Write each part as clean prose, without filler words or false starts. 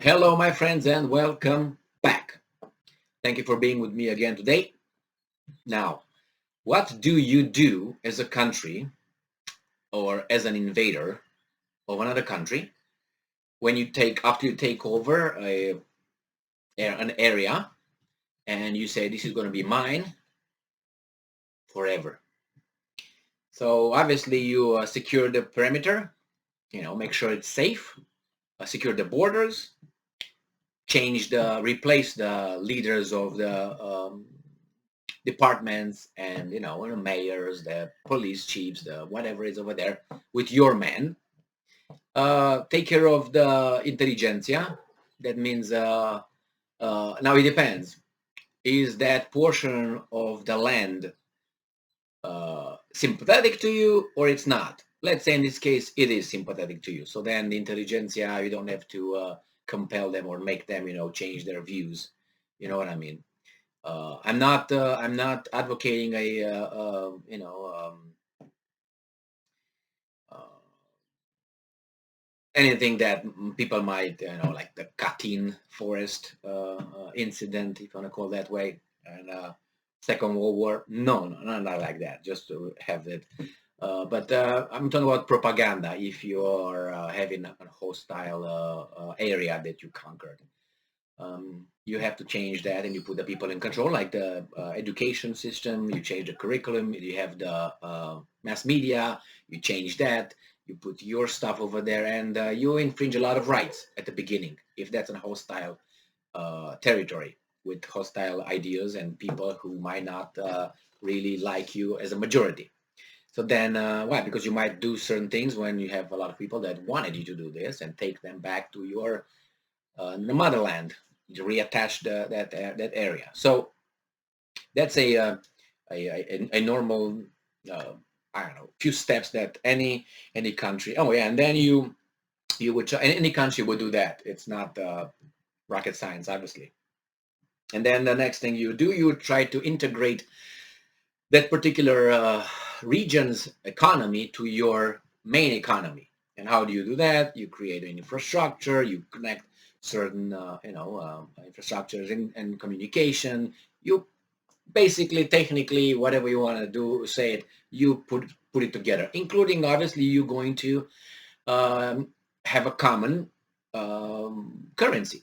Hello, my friends, and welcome back. Thank you for being with me again today. Now, what do you do as a country or as an invader of another country when you take after you take over an area and you say this is going to be mine forever? So obviously you secure the perimeter, make sure it's safe, secure the borders, replace the leaders of the departments and the mayors, the police chiefs, the whatever is over there with your men. Take care of the intelligentsia. That means now it depends. Is that portion of the land sympathetic to you or it's not? Let's say in this case it is sympathetic to you. So then the intelligentsia, you don't have to compel them or make them, change their views. You know what I mean? I'm not advocating a uh, anything that people might like the Katyn forest incident, if you want to call it that way, and Second World War. No, not like that. Just to have it. But I'm talking about propaganda. If you are having a hostile area that you conquered, you have to change that and you put the people in control, like the education system. You change the curriculum. You have the mass media. You change that. You put your stuff over there, and you infringe a lot of rights at the beginning if that's a hostile territory with hostile ideas and people who might not really like you as a majority. So then, why? Because you might do certain things when you have a lot of people that wanted you to do this and take them back to your the motherland, to reattach that area. So that's a normal I don't know, few steps that any country. Oh yeah, and then you would any country would do that. It's not rocket science, obviously. And then the next thing you do, you try to integrate that particular region's economy to your main economy. And how do you do that? You create an infrastructure. You connect certain infrastructures and communication. You basically, technically, whatever you want to do, say it, you put it together, including obviously you going to um, have a common currency.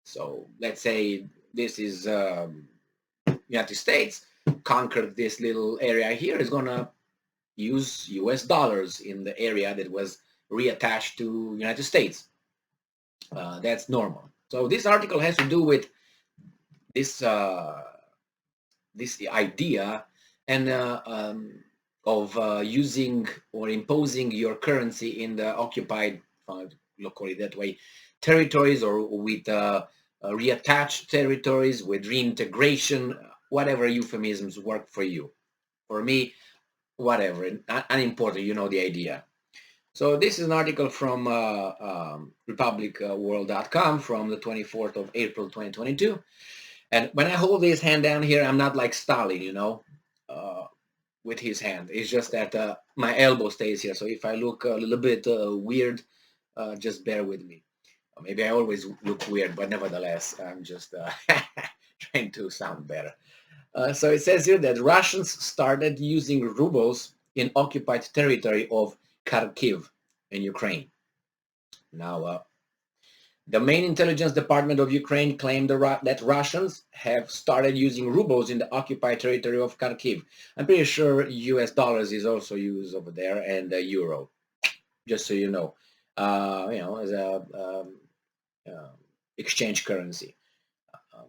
So let's say this is United States conquered this little area here, is gonna use US dollars in the area that was reattached to United States. That's normal. So this article has to do with this this idea and of using or imposing your currency in the occupied, let's call it that way, territories, or with reattached territories, with reintegration, whatever euphemisms work for you. For me, whatever, unimportant, you know the idea. So this is an article from republicworld.com from the 24th of April 2022. And when I hold his hand down here, I'm not like Stalin, uh, with his hand. It's just that my elbow stays here. So if I look a little bit weird, just bear with me. Maybe I always look weird, but nevertheless, I'm just trying to sound better. So it says here that Russians started using rubles in occupied territory of Kharkiv in Ukraine. Now, the main intelligence department of Ukraine claimed that Russians have started using rubles in the occupied territory of Kharkiv. I'm pretty sure US dollars is also used over there, and euro, just so you know, as a exchange currency. Um,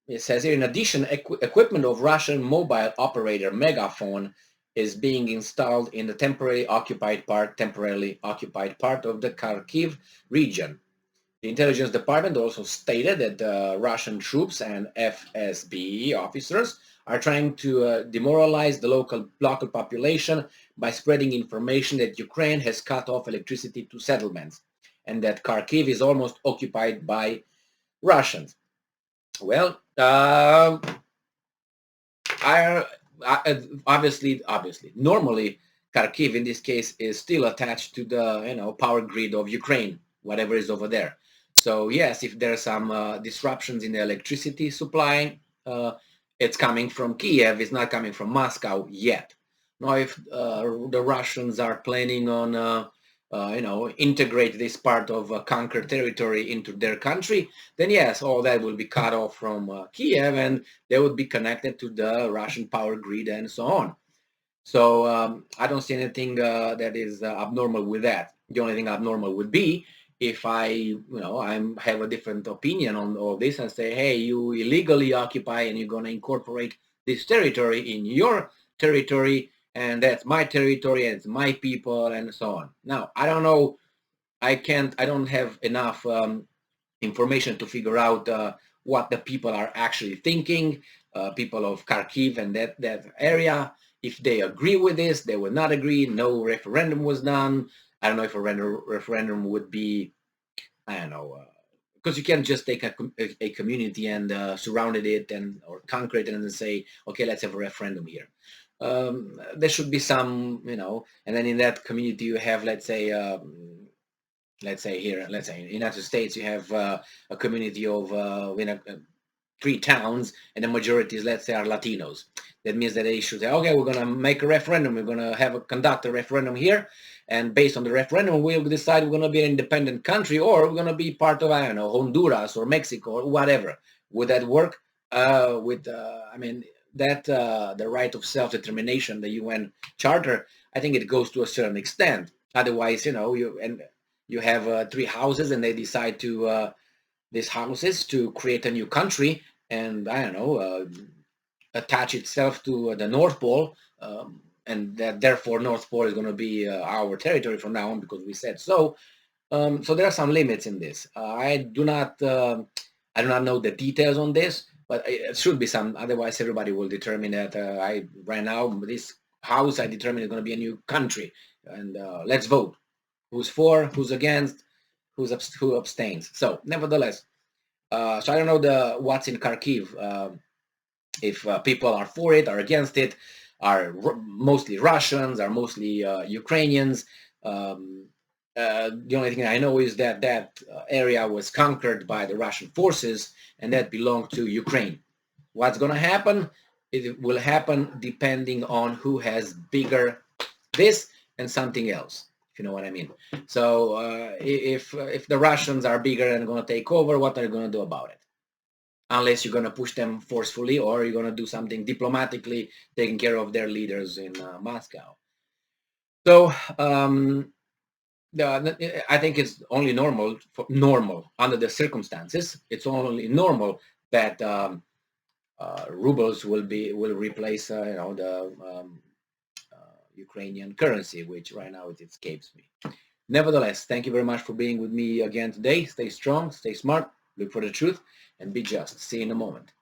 it says here, in addition, equipment of Russian mobile operator Megaphone is being installed in the temporarily occupied part of the Kharkiv region. The intelligence department also stated that Russian troops and FSB officers are trying to demoralize the local population by spreading information that Ukraine has cut off electricity to settlements and that Kharkiv is almost occupied by Russians. Well, I, obviously, normally Kharkiv in this case is still attached to the power grid of Ukraine, whatever is over there. So yes, if there are some disruptions in the electricity supply, it's coming from Kiev. It's not coming from Moscow yet. Now, if the Russians are planning on, integrate this part of conquered territory into their country, then yes, all that will be cut off from Kiev, and they would be connected to the Russian power grid and so on. So I don't see anything that is abnormal with that. The only thing abnormal would be if I have a different opinion on all this and say, hey, you illegally occupy and you're going to incorporate this territory in your territory, and that's my territory and it's my people and so on. Now, I don't know. I don't have enough information to figure out what the people are actually thinking, people of Kharkiv and that area. If they agree with this, they will not agree. No referendum was done. I don't know if a referendum would be, I don't know, because you can't just take a community and surrounded it and or conquer it and then say, okay, let's have a referendum here. There should be some, and then in that community you have, let's say here, let's say in the United States, you have a community of 3 towns, and the majority, let's say, are Latinos. That means that they should say, okay, we're going to make a referendum. We're going to conduct a referendum here, and based on the referendum, we'll decide we're going to be an independent country, or we're going to be part of, I don't know, Honduras or Mexico or whatever. Would that work? The right of self-determination, the UN Charter, I think it goes to a certain extent. Otherwise, you have 3 houses, and they decide to these houses to create a new country, and I don't know, attach itself to the North Pole, and that therefore North Pole is going to be our territory from now on because we said so. So there are some limits in this. I do not know the details on this, but it should be some. Otherwise, everybody will determine that right now this house I determine is going to be a new country, and let's vote. Who's for? Who's against? Who abstains? So, nevertheless, so I don't know what's in Kharkiv. If people are for it, are against it, are mostly Russians, are mostly Ukrainians. The only thing I know is that area was conquered by the Russian forces, and that belonged to Ukraine. What's going to happen? It will happen depending on who has bigger this and something else, if you know what I mean. So if the Russians are bigger and going to take over, what are you going to do about it? Unless you're going to push them forcefully, or you're going to do something diplomatically, taking care of their leaders in Moscow. So I think it's only normal under the circumstances. It's only normal that rubles will replace the Ukrainian currency, which right now it escapes me. Nevertheless, thank you very much for being with me again today. Stay strong, stay smart, look for the truth, and be just. See you in a moment.